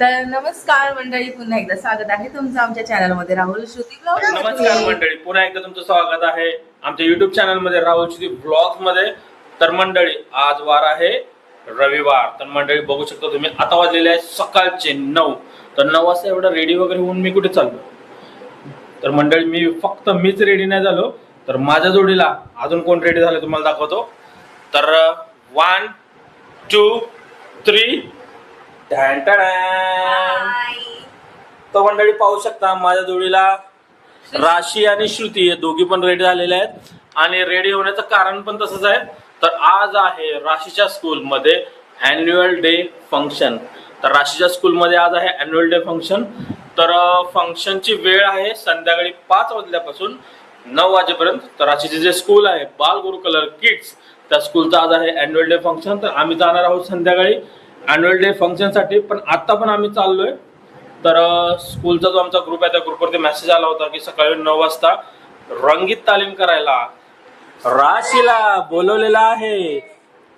तर नमस्कार मंडळी, पुन्हा एकदा स्वागत आहे तुमचं आमच्या चॅनलमध्ये राहुल श्रुती ब्लॉग. नमस्कार मंडळी, पुन्हा एकदा तुमचं स्वागत आहे आमच्या युट्यूब चॅनल मध्ये राहुल श्रुती ब्लॉग्स मध्ये. तर मंडळी, आज वार आहे रविवार. तर मंडळी बघू शकता तुम्ही, आता वाजलेले आहे सकाळचे 9. तर 9 वाजता एवढा रेडी वगैरे होऊन मी कुठे चाललो. तर मंडळी, मीच रेडी नाही झालो, तर माझ्या जोडीला अजून कोण रेडी झाले तुम्हाला दाखवतो. तर 1 2 3 तर मंडळी पाहू शकता, माझ्या जोडीला राशी आणि श्रुती हे दोघी पण रेडी झालेले आहेत. आणि रेडी होण्याचं कारण पण तसंच आहे. तर आज आहे राशीच्या स्कूलमध्ये अॅन्युअल डे फंक्शन. तर राशीच्या स्कूलमध्ये आज आहे अॅन्युअल डे फंक्शन. तर फंक्शनची वेळ आहे संध्याकाळी 5 वाजल्यापासून 9 वाजेपर्यंत. तर राशीचे जे स्कूल आहे बाल गुरुकुल किड्स, त्या स्कूलचं आज आहे अॅन्युअल डे फंक्शन. तर आम्ही जाणार आहोत संध्याकाळी अॅन्युअल डे फंक्शनसाठी. पण आता पण आम्ही चाललोय. तर स्कूलचा जो आमचा ग्रुप आहे त्या ग्रुपवरती मेसेज आला होता की सकाळी 9 वाजता रंगीत तालीम करायला राशीला बोलवलेला आहे.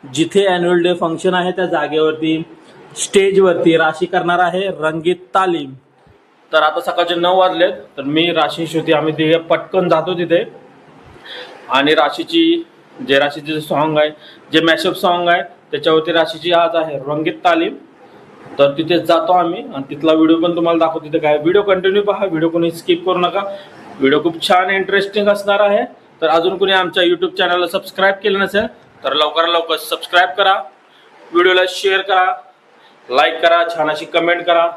जिथे अॅन्युअल डे फंक्शन आहे त्या जागेवरती स्टेजवरती राशी करणार आहे रंगीत तालीम. तर आता सकाळचे 9 वाजलेत. तर मी, राशी, श्रुती आम्ही तिघे पटकन जातो तिथे. आणि राशीचे सॉन्ग आहे, जे मॅशअप सॉन्ग आहे त्याच्यावरती राशीची आज आहे रंगीत तालीम. तर तिथे जातो आम्ही आणि तिथला व्हिडिओ पण तुम्हाला दाखवतो. तिथे काय व्हिडिओ कंटिन्यू पहा, व्हिडिओ कोणी स्किप करू नका. व्हिडिओ खूप छान इंटरेस्टिंग असणार आहे. तर अजून कोणी आमच्या यूट्यूब चॅनलला सबस्क्राईब केलं नसेल तर लवकरात लवकर सबस्क्राईब करा, व्हिडिओला शेअर करा, लाईक करा, छान अशी कमेंट करा.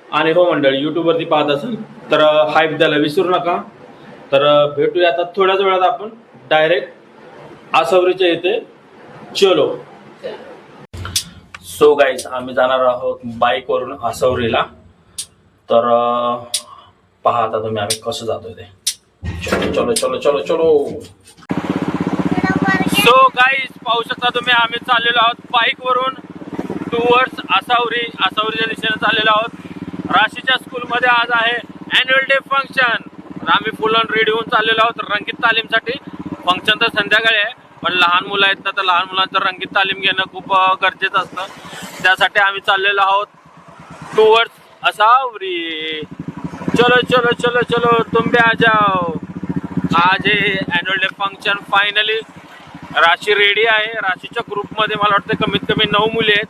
आणि हो मंडळी, यूट्यूबवरती पाहत असेल तर हाईप द्यायला विसरू नका. तर भेटूया आता थोड्याच वेळात आपण डायरेक्ट आसवरीच्या इथे. चलो. सो गाईज, आम्ही जाणार आहोत बाईकवरून आसवरीला. तर पहा आता तुम्ही आम्ही कसं जातोय ते. चलो चलो चलो चलो. सो गाईज, पाहू शकता तुम्ही, आम्ही चाललेलो आहोत बाईकवरून टुवर्ड्स आसावरीच्या दिशेने चाललेलो आहोत. राशीच्या स्कूलमध्ये आज आहे अॅन्युअल डे फंक्शन. तर आम्ही फुल ऑन रेडी होऊन चाललेलो आहोत रंगीत तालीमसाठी. फंक्शन तर संध्याकाळी आहे, पण लहान मुलं आहेत ना, तर लहान मुलांचं रंगीत तालीम घेणं खूप गरजेचं असतं. त्यासाठी आम्ही चाललेलो आहोत टुवर्ड्स आसावरी. चलो चलो चलो चलो, तुम भी आ जाओ. आज हे अॅन्युअल डे फंक्शन. फायनली राशी रेडी आहे. राशीच्या ग्रुपमध्ये मला वाटतं कमीत कमी 9 मुली आहेत.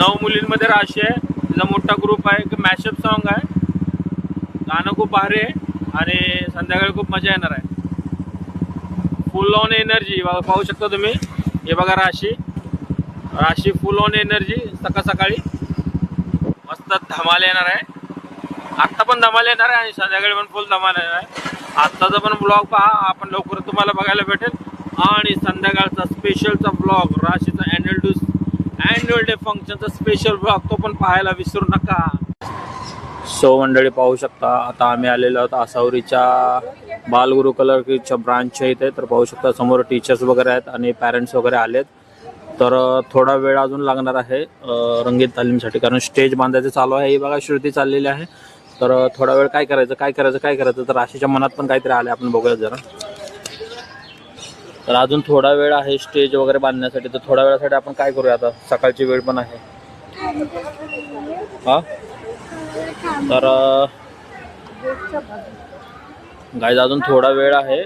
9 मुलींमध्ये राशी आहे. तिचा मोठा ग्रुप आहे. मॅशअप सॉन्ग आहे, गाणं खूप भारी आहे आणि संध्याकाळी खूप मजा येणार आहे. फुल ऑन एनर्जी पाहू शकता तुम्ही. हे बघा राशी फुल ऑन एनर्जी. सकाळी मस्त धमाल येणार आहे. आत्ता पण धमाल येणार आहे आणि संध्याकाळी पण फुल धमाल येणार आहे. आत्ताचा पण ब्लॉग पहा, आपण लवकर तुम्हाला बघायला भेटेल. आणि संध्याकाळचा स्पेशलचा ब्लॉग, राशीचा अॅन्युअल डे फंक्शनचा स्पेशल ब्लॉग, तो पण पाहायला विसरू नका. सो मंडळी, पाहू शकता आता आम्ही आलेलो आहोत आसावरीच्या बालगुरु कलरच्या ब्रांचच्या इथे. तर पाहू शकता समोर टीचर्स वगैरे आहेत आणि पॅरेंट्स वगैरे आलेत. तर थोडा वेळ अजून लागणार आहे रंगीत तालीमसाठी, कारण स्टेज बांधायचं चालू आहे. ही बघा श्रुती चाललेली आहे. तर थोडा वेळ काय करायचं तर राशीच्या मनात पण काहीतरी आलं, आपण बघूया जरा. तर अजून थोडा वेळ आहे स्टेज वगैरे बांधण्यासाठी. तर थोड्या वेळासाठी आपण काय करूया, आता सकाळची वेळ पण आहे. हा, तर गाईज अजून थोडा वेळ आहे.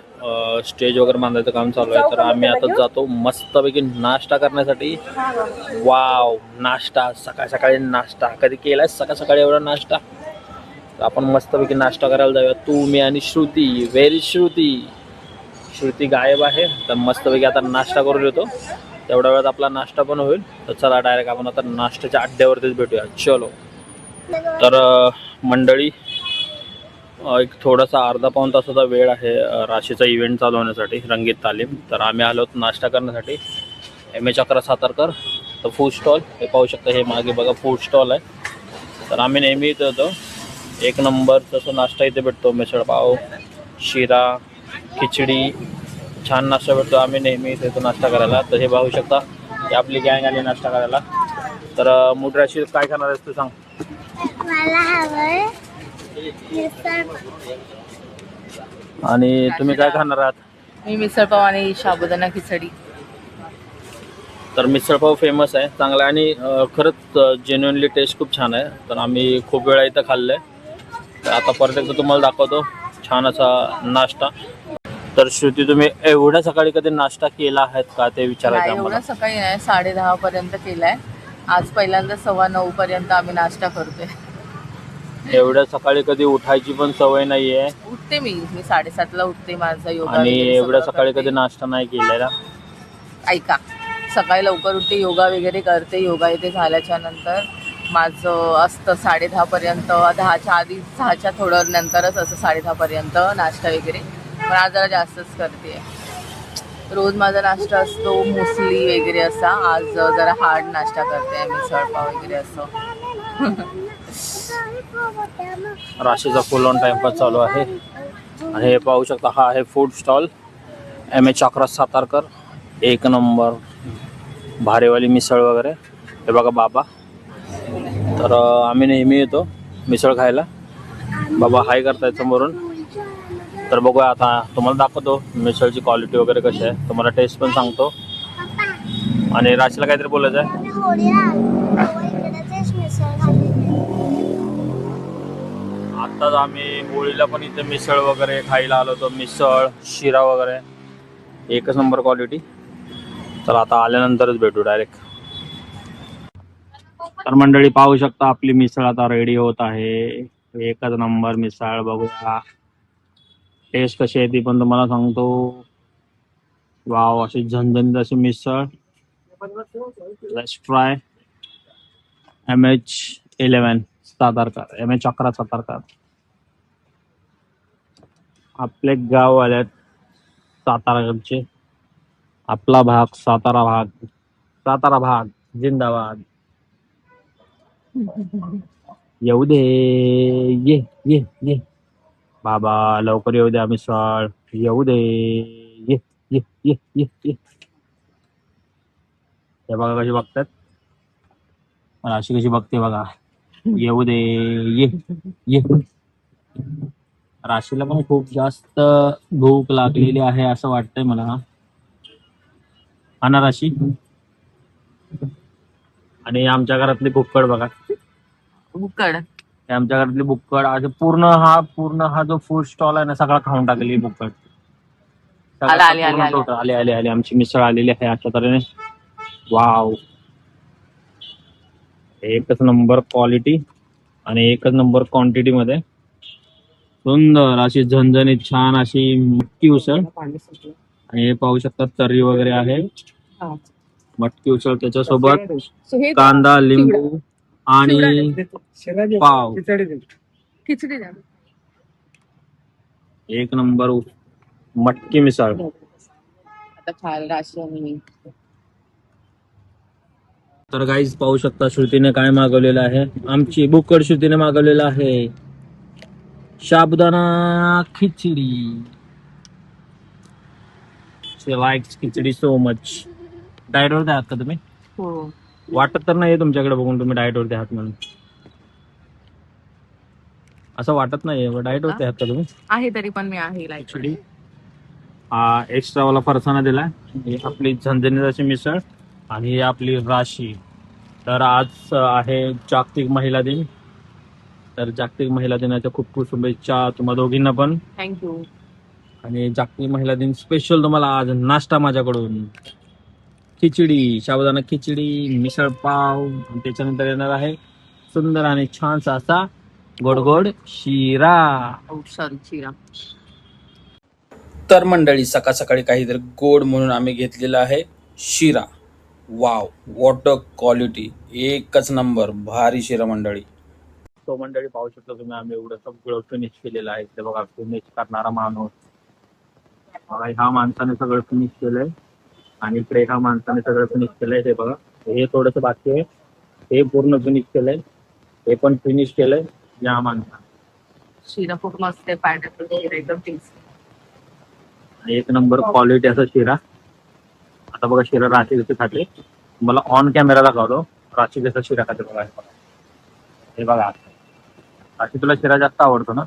स्टेज वगैरे बांधायचं काम चालू आहे. तर आम्ही आता जातो मस्तपैकी नाश्ता करण्यासाठी. वाव, नाश्ता सकाळी नाश्ता कधी केलाय सकाळी एवढा नाश्ता? तर आपण मस्तपैकी नाश्ता करायला जाऊया, तू, मी आणि श्रुती. व्हेरी श्रुती गायब आहे. तर मस्तपैकी आता नाश्ता करून येतो, तेवढ्या वेळात आपला नाश्ता पण होईल. तर चला डायरेक्ट आपण आता नाश्त्याच्या अड्ड्यावरतीच भेटूया. चलो. तर मंडळी, एक थोडासा अर्धा पाऊण तासाचा वेळ आहे राशीचा इव्हेंट चालू होण्यासाठी, रंगीत तालीम. तर आम्ही आलो नाश्ता करण्यासाठी एम ए चक्र सातारकर. तर फूड स्टॉल हे पाहू शकता, हे मागे बघा फूड स्टॉल आहे. तर आम्ही नेहमी इथे होतो. एक नंबर तसं नाश्ता इथे भेटतो. मिसळ पाव, शिरा, खिचडी, छान नाश्ता भेटतो. आम्ही नेहमी इथे येतो नाश्ता करायला. तर हे पाहू शकता, ही आपली गँग आली नाश्ता करायला. तर मुद्राशी काय खाणार आहेस तू, सांग. मला हवंय आणि तुम्ही काय खाणार आहात? मी मिसळ पाव आणि साबुदाणा खिचडी. तर मिसळपाव फेमस आहे चांगला आणि खरंच जेन्युअनली टेस्ट खूप छान आहे. तर आम्ही खूप वेळा इथं खाल्लं आहे. तर आता परत एकदा तुम्हाला दाखवतो छान असा नाश्ता. तर श्रुती, तुम्ही एवढ्या सकाळी कधी नाश्ता केला आहेत का ते विचारायचं नाही, आम्हाला. एवढं सकाळी नाही, 10:30 पर्यंत केलाय. आज पहिल्यांदा 9:15 पर्यंत आम्ही नाश्ता करतोय. एवढ्या सकाळी कधी उठायची पण सवय नाहीये उठते मी 7:30ला उठते. माझा योगा आणि वगैरे एवढ्या सगळं सकाळी करते. कधी नाश्ता नाही केलेला. ऐका, सकाळी लवकर उठते, योगा वगैरे करते. योगा इथे झाल्याच्या नंतर माझं असतं 10:30 पर्यंत, 10च्या आधी, 6च्या थोडं नंतरच असं 10:30 पर्यंत नाश्ता वगैरे. पण आज जरा जास्तच करते. रोज माझा नाश्ता असतो मुसली वगैरे असा. आज जरा हार्ड नाश्ता करते, मिसळपाव वगैरे असं. राशीचा फुल ऑन टाइमपास चालू आहे. आणि हे पाहू शकता, हा आहे फूड स्टॉल एम ए चक्र सातारकर. एक नंबर भारेवाली मिसळ वगैरे. हे बघा बाबा. तर आम्ही नेहमी येतो मिसळ खायला. बाबा हाय करतायत समोरून. तर बघूया आता, तुम्हाला दाखवतो मिसळची क्वालिटी वगैरे कशी आहे, तुम्हाला टेस्ट पण सांगतो. आणि राशीला काहीतरी बोलायचं आहे. आत्ताच आम्ही होळीला पण इथे मिसळ वगैरे खायला आलो होतो. मिसळ, शिरा वगैरे एकच नंबर क्वालिटी. तर आता आल्यानंतरच भेटू डायरेक्ट. तर मंडळी पाहू शकता, आपली मिसळ आता रेडी होत आहे. एकच नंबर मिसळ. बघूया टेस्ट कशी आहे ती पण तुम्हाला सांगतो. वाव, अशी झणझणीत अशी मिसळ. Let's try. MH11 Satarkar, M A Chakra Satarkar. आपले गाव आल्यात साताराकडचे. आपला भाग सातारा भाग. सातारा भाग जिंदाबाद. येऊ दे. ये ये ये बाबा, लवकर येऊ दे आम्ही मिसळ. येऊ दे. ये ये ये ये ये. हे बघा कशी बघतात. मला अशी कशी बघते बघा. येऊ दे. ये ये. राशीला पण खूप जास्त भूक लागलेली आहे असं वाटतंय मला. हा ना राशी. आणि आमच्या घरातली बुक्कड बघा. उकड हे आमच्या घरातली बुक्कड आज पूर्ण हा जो फूड स्टॉल आहे ना, सगळा खाऊन टाकली बुक्कड. आली आले आले आले. आमची मिसळ आलेली आहे अशा तऱ्हेने. वाव, एकच नंबर क्वालिटी आणि एकच नंबर क्वांटिटी मध्ये. सुंदर अशी झणझणीत छान अशी मटकी उसळ. आणि हे पाहू शकता तर्री वगैरे आहे. मटकी उसळ, त्याच्यासोबत कांदा, लिंबू आणि पाव. खिचडी द्या. एक नंबर मटकी मिसळ. आता खायला राशी आणि मी. तर गाईज पाहू शकता, श्रुतीने काय मागवलेलं आहे. आमची बुक्कड श्रुतीने मागवलेलं आहे साबुदाणा खिचडी. शी लाइक्स खिचडी सो मच. डाएटवरती आहात का तुम्ही? हो. वाटत तर नाही तुमच्याकडे बघून तुम्ही डाएटवरती आहात म्हणून. असं वाटत नाहीये. डाएटवरती आहात का तुम्ही? आहे तरी पण मी आहे लाईक. खिचडी हा एक्स्ट्रा वाला फरसाणा दिलाय. ही आपली झणझणीत अशी मिसळ आणि ही आपली राशी. तर आज आहे जागतिक महिला दिन. तर जागतिक महिला दिनाच्या खूप खूप शुभेच्छा तुम्हा दोघींना पण. थँक्यू. आणि जागतिक महिला दिन स्पेशल तुम्हाला आज नाश्ता माझ्याकडून खिचडी, साबुदाणा खिचडी, मिसळ पाव. त्याच्यानंतर येणार आहे सुंदर आणि छानसा असा गोड गोड शिरा. सॉरी, शिरा. तर मंडळी सकाळ सकाळी काहीतरी गोड म्हणून आम्ही घेतलेला आहे शिरा. Wow, what a quality. एकच नंबर भारी शिरा मंडळी. तो मंडळी पाहू शकता तुम्ही, आम्ही एवढं सगळं फिनिश केलेलं आहे. ते बघा, फिनिश करणारा माणूस. ह्या माणसाने सगळं फिनिश केलंय आणि इकडे ह्या माणसाने सगळं फिनिश केलंय. हे बघा, हे थोडंसं बाकी आहे. हे पूर्ण फिनिश केलंय. हे पण फिनिश केलंय या माणसाने. शिरा खूप मस्त आहे. पायनॅपल शिरा एकदम टेस्टी. एक नंबर क्वालिटी असा शिरा. आता बघा शिरा राशी कशी खाते. मला ऑन कॅमेरा दाखवतो राशी कसा शिरा खाते बघा. हे बघा, राशी तुला शिरा जास्त आवडतो ना?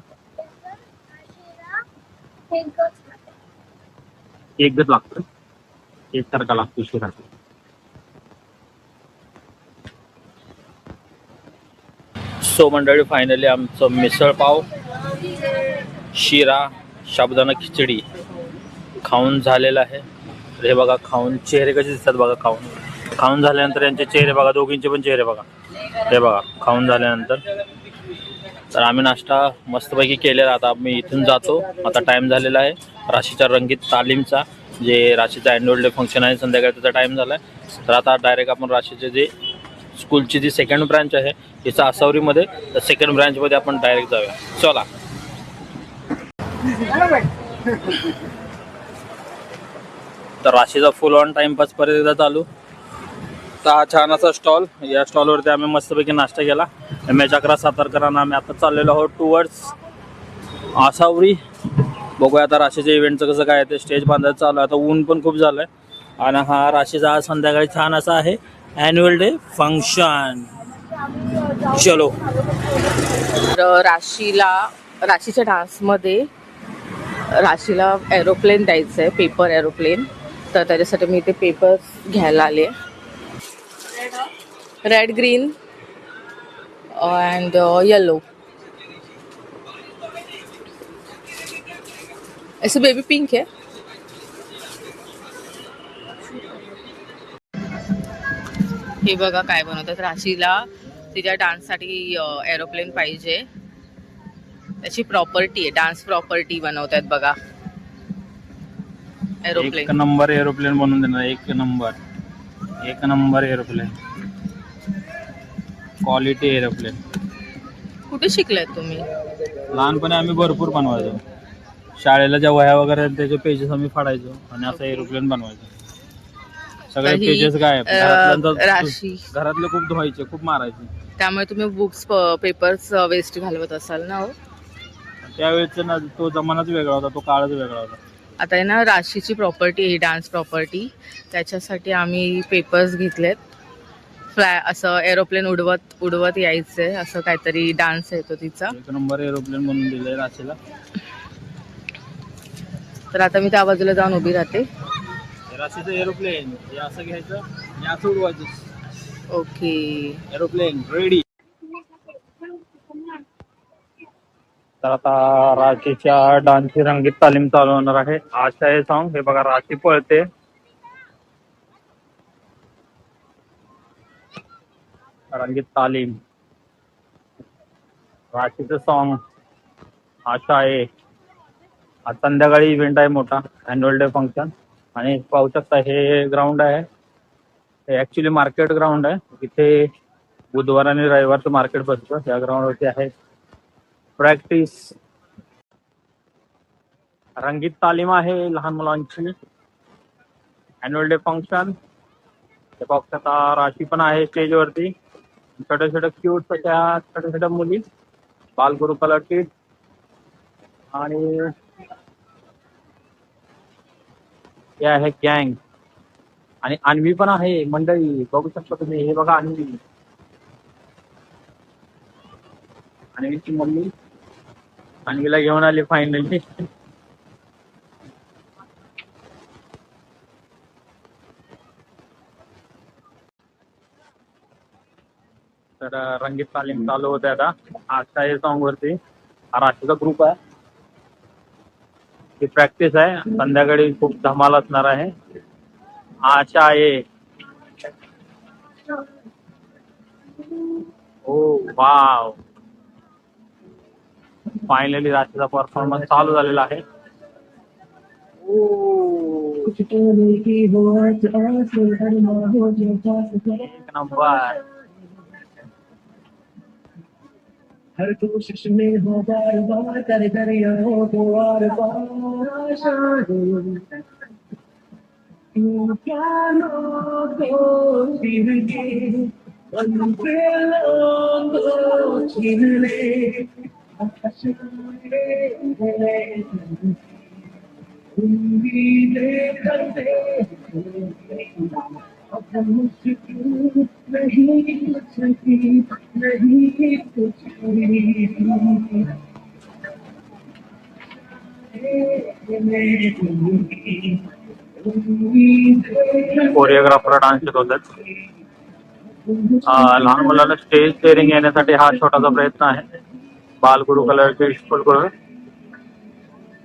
एकच लागतो, एकसारखा लागतो शिरा. सो मंडळी, फायनली आमचं मिसळ पाव, शिरा, साबुदाणा खिचडी खाऊन झालेलं आहे. हे बघा, खाऊन चेहरे कसे दिसतात बघा. खाऊन झाल्यानंतर यांचे चेहरे बघा, दोघींचे पण चेहरे बघा. हे बघा, खाऊन झाल्यानंतर. तर आम्ही नाश्ता मस्तपैकी केलेला. आता आम्ही इथून जातो. आता टाईम झालेला आहे राशीच्या रंगीत तालीमचा, जे राशीचा ॲन्युअल डे फंक्शन आहे संध्याकाळी, त्याचा टाईम झाला आहे. तर आता डायरेक्ट आपण राशीचे जे स्कूलची जी सेकंड ब्रांच आहे तिचं आसावरीमध्ये, तर सेकंड ब्रांचमध्ये आपण डायरेक्ट जाऊया. चला. तर राशीचा फुल ऑन टाइमपास परत एकदा चालू. तर हा छान असा स्टॉल, या स्टॉलवरती आम्ही मस्तपैकी नाश्ता केला. M.H. सातारकरांना आम्ही आता चाललेलो आहोत टुवर्ड्स आसावरी. बघूया आता राशीच्या इव्हेंटचं कसं काय ते. स्टेज बांधायचं चालू आहे. आता ऊन पण खूप झालं आहे. आणि हा राशीचा आज संध्याकाळी छान असा आहे ॲन्युअल डे फंक्शन. चलो. तर राशीच्या डान्समध्ये राशीला एरोप्लेन द्यायचं आहे, पेपर एरोप्लेन. तर त्याच्यासाठी मी ते पेपर्स घ्यायला आले. Red, green and yellow. ऐसे बेबी पिंक है. हे बघा काय बनवतात. राशीला तिच्या डान्ससाठी एरोप्लेन पाहिजे, त्याची प्रॉपर्टी आहे, डान्स प्रॉपर्टी बनवतात बघा. एरोप्लेन एक नंबर एरोप्लेन बनवून देणार. एक नंबर एरोप्लेन, क्वालिटी एरोप्लेन. कुठे शिकलात तुम्ही? लहानपणी आम्ही भरपूर बनवायचो. शाळेला ज्या वह्या वगैरे आहेत त्याचे पेजेस आम्ही फाडायचो आणि असं एरोप्लेन बनवायचो. सगळे काही, पेजेस गायब. राशी घरातले खूप धुवायचे, खूप मारायचे. त्यामुळे तुम्ही बुक्स पेपर्स वेस्ट घालवत असाल ना हो. त्यावेळेचा ना तो जमानाच वेगळा होता, तो काळच वेगळा होता. आता आहे ना राशीची प्रॉपर्टी, ही डान्स प्रॉपर्टी, त्याच्यासाठी आम्ही पेपर्स घेतलेत. असं एरोप्लेन उडवत यायचंय, असं काहीतरी डान्स येतो तिचा. एक नंबर एरोप्लेन बनवून दिलंय राशीला. तर आता मी त्या बाजूला जाऊन उभी राहते. राशीचं एरोप्लेन हे असं घ्यायचं आणि असं उडवायचं. ओके. Aeroplane ready. तर आता राशीच्या डान्सची रंगीत तालीम चालू होणार आहे. आशा हे सॉन्ग. हे बघा, राशी पळते. रंगीत तालीम, राशीचं सॉन्ग, आशा आहे. आज संध्याकाळी इव्हेंट आहे मोठा, ॲन्युअल डे फंक्शन. आणि पाहू शकता हे ग्राउंड आहे, हे ॲक्च्युली मार्केट ग्राउंड आहे. इथे बुधवार आणि रविवारचं मार्केट बसतं. या ग्राउंडवरती आहे प्रॅक्टिस. रंगीत तालीम आहे लहान मुलांची, ॲन्युअल डे फंक्शन. हे पाहू शकता राशी पण आहे स्टेजवरती. छोट्या छोट्या क्यूट अशा छोट्या छोट्या मुली, बालगुरु कलर किट. आणि हे आहे गँग. आणि अन्वी पण आहे मंडळी, बघू शकता तुम्ही. हे बघा अन्वी, अन्वीची मम्मी अन्वीला घेऊन आली फायनली. तर रंगीत तालीम चालू होते आता आशा हे सॉन्ग वरती. हा राशीचा ग्रुप आहे, ती प्रॅक्टिस आहे. संध्याकाळी खूप धमाल असणार आहे. आशा आहे. ओ वाव, फायनली राशीचा परफॉर्मन्स चालू झालेला आहे. एक नंबर. हर कोशिश में हो बार बार कर दरियाओं को और पार को फिर के को छीन ले उम्मीदें करते नहीं कुछ कोरिओग्राफर डान्स शिकवतात. लहान मुलाला स्टेज डेअरिंग येण्यासाठी हा छोटासा प्रयत्न आहे. बालगुरु कलरचे स्कूल करून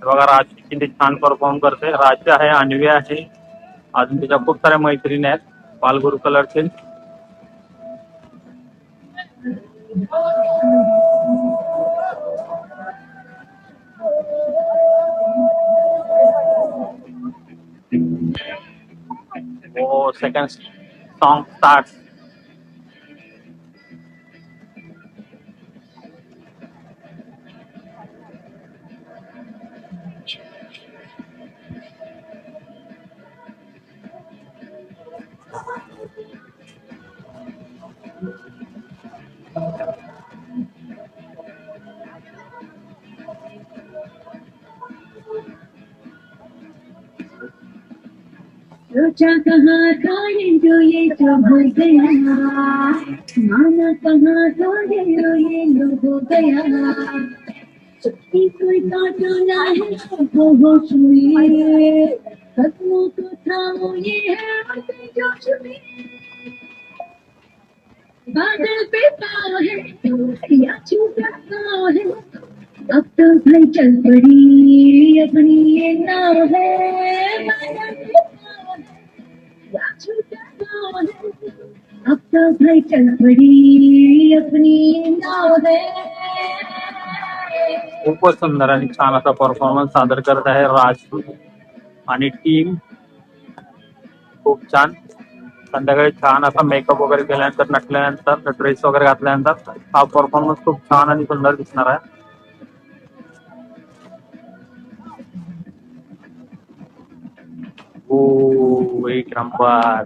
बघा राज किती छान परफॉर्म करते. राज आहे, अन्वी आहे, अजून तिच्या खूप साऱ्या मैत्रिणी आहेत बालगुरु कलरचे. Oh, second song starts. सोचा कहाँ था ये जो भर गया, माना कहाँ था ये लो हो गया, चुप्पी कोई काटो ना है वो होश में, कदमों को थामो ये है अपने जोश में, बादल पे पाँव है या छूटा पाँव है, अब तो भाई चल पड़ी अपनी ये नाव है, बादल पे पाँव है या छूटा पाँव है, अब तो भाई चल पड़ी अपनी ये नाव है. खूपच सुंदर आणि छान असा परफॉर्मन्स सादर करत आहे राज आणि टीम. खूप छान. संध्याकाळी छान असा मेकअप वगैरे केल्यानंतर, नटल्यानंतर, ड्रेस वगैरे घातल्यानंतर हा परफॉर्मन्स खूप छान आणि सुंदर दिसणार आहे. हो, एक नंबर.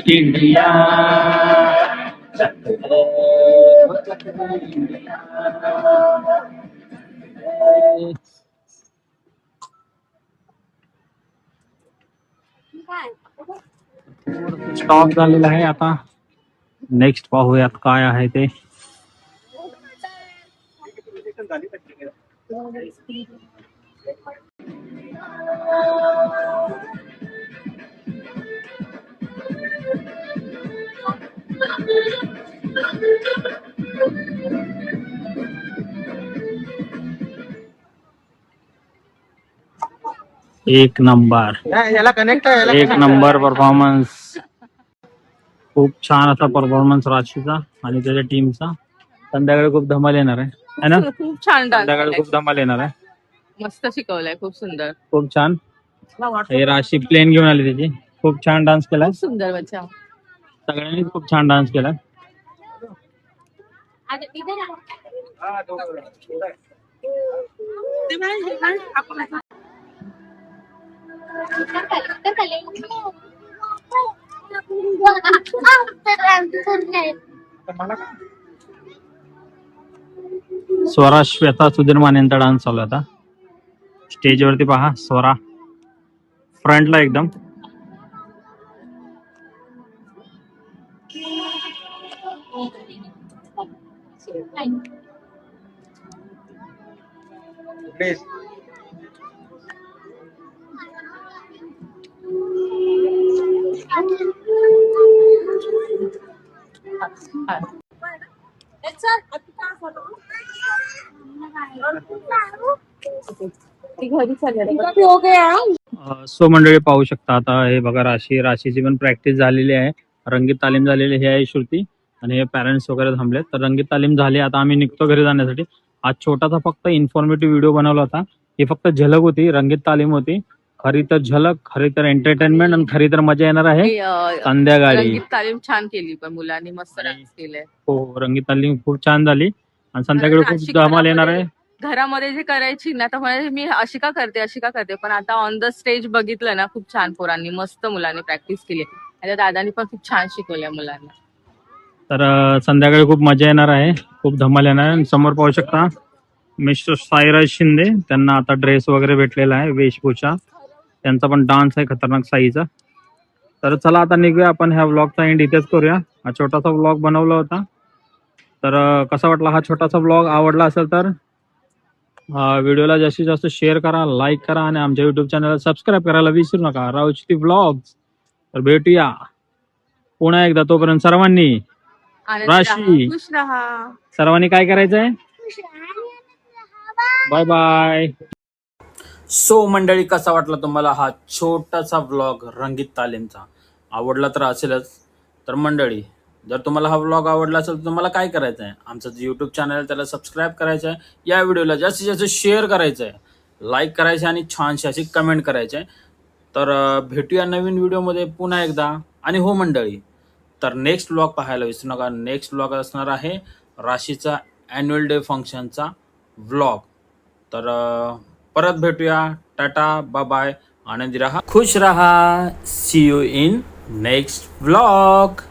इंडिया स्टॉप झालेला आहे. आता नेक्स्ट पाहूयात काय आहे ते. एक नंबर, एक नंबर परफॉर्मन्स. खूप छान असा परफॉर्मन्स राशीचा आणि त्याच्या टीमचा. संध्याकाळी खूप धमाल येणार आहे ना? खूप छान डान्स संध्याकाळी खूप धमाल येणार आहे. मस्त शिकवलंय, खूप सुंदर, खूप छान. हे राशी प्लेन घेऊन आली त्याची. खूप छान डान्स केलाय. खूप सुंदर बच्चा. सगळ्यांनी खूप छान डान्स केलाय. स्वरा श्वेता सुधीर मानेंचा डान्स चालू आहे आता. स्टेजवरती पहा स्वरा फ्रंटला एकदम. सो मंडळी पाहू शकता आता हे बघा राशीची पण प्रॅक्टिस झालेली आहे. रंगीत तालीम झालेली हे आहे श्रुती आणि हे पॅरेंट्स वगैरे थांबले. तर रंगीत तालीम झाली. आता आम्ही निघतो घरी जाण्यासाठी. आज छोटासा फक्त इन्फॉर्मेटिव्ह व्हिडिओ बनवला होता. ही फक्त झलक होती, रंगीत तालीम होती. खरी तर झलक, खरी तर एंटरटेनमेंट आणि खरी तर मजा येणार आहे संध्याकाळी. रंगीत तालीम छान केली, पण मुलांनी मस्त डान्स केलाय. हो, रंगीत तालीम खूप छान झाली आणि संध्याकाळी खूप धमाल येणार आहे. घरामध्ये जे करायची ना तर म्हणायची मी अशी का करते पण आता ऑन द स्टेज बघितलं ना खूप छान पोरांनी मस्त मुलांनी प्रॅक्टिस केली आणि त्या दादांनी पण खूप छान शिकवल्या मुलांना. तर संध्याकाळी खूप मजा येणार आहे, खूप धमाल येणार आहे. आणि समोर पाहू शकता मिस्टर साईराज शिंदे, त्यांना आता ड्रेस वगैरे भेटलेला आहे, वेशभूषा. त्यांचा पण डान्स आहे खतरनाक साईचा. तर चला आता निघूया आपण, ह्या व्लॉगचा एंड इथेच करूया. हा छोटासा व्लॉग बनवला होता. तर कसा वाटला हा छोटासा व्लॉग? आवडला असेल तर व्हिडिओला जास्तीत जास्त शेअर करा, लाईक करा आणि आमच्या युट्यूब चॅनलला सबस्क्राईब करायला विसरू नका, राऊची व्लॉग्स. तर भेटूया पुन्हा एकदा, तोपर्यंत सर्वांनी आनंदी राशी. राहा, खुश राहा. सर्वांनी काय करायचंय? Bye bye. सो मंडळी, कसा वाटला तुम्हाला हा छोटासा व्लॉग रंगीत तालीमचा? आवडला तर असेलच. तर मंडळी, जर तुम्हाला हा व्लॉग आवडला असेल तर तुम्हाला काय करायचं आहे? आमचं जे यूट्यूब चॅनल आहे त्याला सबस्क्राईब करायचं आहे, या व्हिडिओला जास्तीत जास्त शेअर करायचं आहे, लाईक करायचं आणि छानशी अशी कमेंट करायची आहे. तर भेटूया नवीन व्हिडिओमध्ये पुन्हा एकदा. आणि हो मंडळी, तर नेक्स्ट व्लॉग पाहायला विसरू नका. नेक्स्ट व्लॉग असणार आहे राशीचा ॲन्युअल डे फंक्शनचा व्लॉग. तर परत भेटूया. टाटा, बाय बाय. आनंदी राहा, खुश राहा. See you in next vlog.